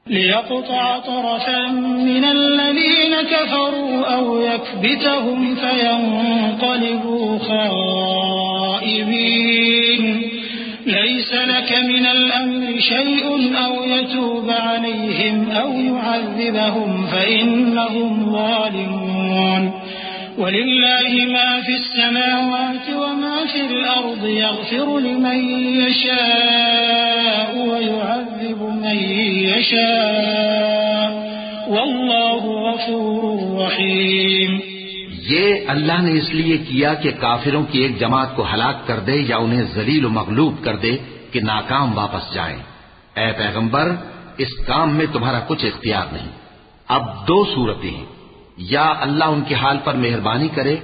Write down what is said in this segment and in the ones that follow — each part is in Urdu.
ليقطع طرفا من الذين كفروا أو يكبتهم فينقلبوا خائبين ليس لك من الأمر شيء أو يتوب عليهم أو يعذبهم فإنهم ظالمون ولله ما في السماوات وما في الأرض يغفر لمن يشاء ويعذب من يشاء والله غفور رحيم. یہ اللہ نے اس لیے کیا کہ کافروں کی ایک جماعت کو ہلاک کر دے یا انہیں ذلیل و مغلوب کر دے کہ ناکام واپس جائیں. اے پیغمبر اس کام میں تمہارا کچھ اختیار نہیں. اب دو صورتیں ہیں، یا اللہ ان کے حال پر مہربانی کرے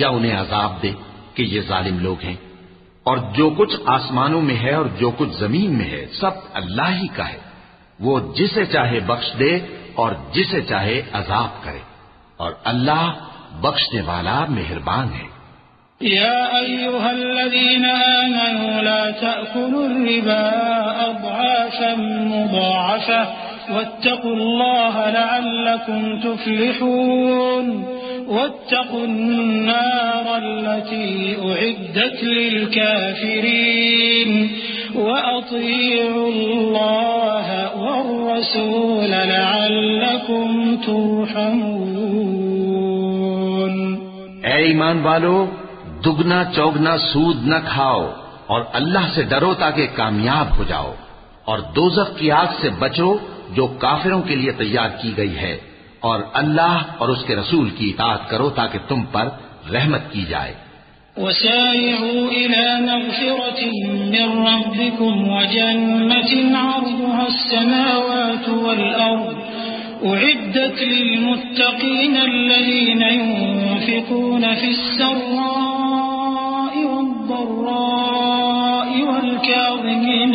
یا انہیں عذاب دے کہ یہ ظالم لوگ ہیں. اور جو کچھ آسمانوں میں ہے اور جو کچھ زمین میں ہے سب اللہ ہی کا ہے. وہ جسے چاہے بخش دے اور جسے چاہے عذاب کرے، اور اللہ بخشنے والا مہربان ہے. يا أيها الذين آمنوا لا تأكلوا الربا أضعافا مضاعفة واتقوا الله لعلكم تفلحون واتقوا النار التي أعدت للكافرين وأطيعوا الله والرسول لعلكم ترحمون. اے ایمان والو، دگنا چوگنا سود نہ کھاؤ اور اللہ سے ڈرو تاکہ کامیاب ہو جاؤ، اور دوزخ کی آگ سے بچو جو کافروں کے لیے تیار کی گئی ہے، اور اللہ اور اس کے رسول کی اطاعت کرو تاکہ تم پر رحمت کی جائے. وسارعوا إلى مغفرة من ربكم وجنة عرضها السماوات والأرض أعدت للمتقين الذين ينفقون في السراء والضراء والكاظمين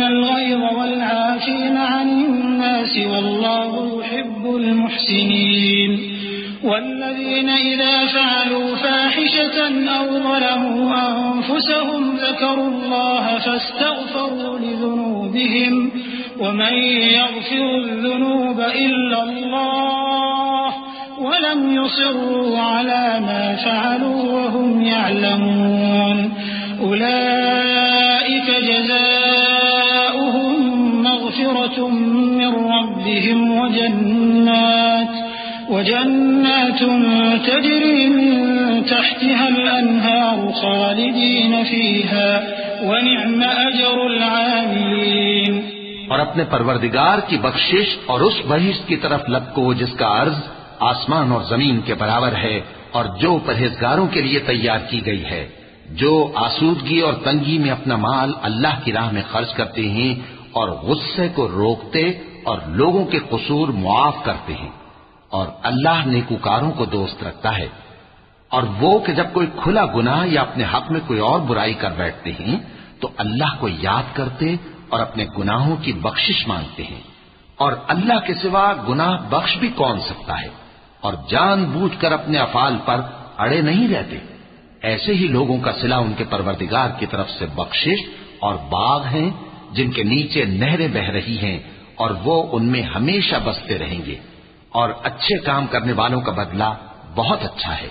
الغيظ والعافين عن الناس والله يحب المحسنين. والذين إذا فعلوا فاحشة أو ظلموا أنفسهم ذكروا الله فاستغفروا لذنوبهم ومن يغفر الذنوب إلا الله ولم يصروا على ما فعلوا وهم يعلمون أولئك جزاؤهم مغفرة من ربهم وجنات تجري من تحتها الأنهار خالدين فيها ونعم أجر العاملين. اور اپنے پروردگار کی بخشش اور اس بہشت کی طرف لپکو جس کا عرض آسمان اور زمین کے برابر ہے اور جو پرہیزگاروں کے لیے تیار کی گئی ہے، جو آسودگی اور تنگی میں اپنا مال اللہ کی راہ میں خرچ کرتے ہیں اور غصے کو روکتے اور لوگوں کے قصور معاف کرتے ہیں، اور اللہ نیکوکاروں کو دوست رکھتا ہے. اور وہ کہ جب کوئی کھلا گناہ یا اپنے حق میں کوئی اور برائی کر بیٹھتے ہیں تو اللہ کو یاد کرتے اور اپنے گناہوں کی بخشش مانگتے ہیں، اور اللہ کے سوا گناہ بخش بھی کون سکتا ہے، اور جان بوجھ کر اپنے افعال پر اڑے نہیں رہتے. ایسے ہی لوگوں کا صلہ ان کے پروردگار کی طرف سے بخشش اور باغ ہیں جن کے نیچے نہریں بہ رہی ہیں اور وہ ان میں ہمیشہ بستے رہیں گے، اور اچھے کام کرنے والوں کا بدلہ بہت اچھا ہے.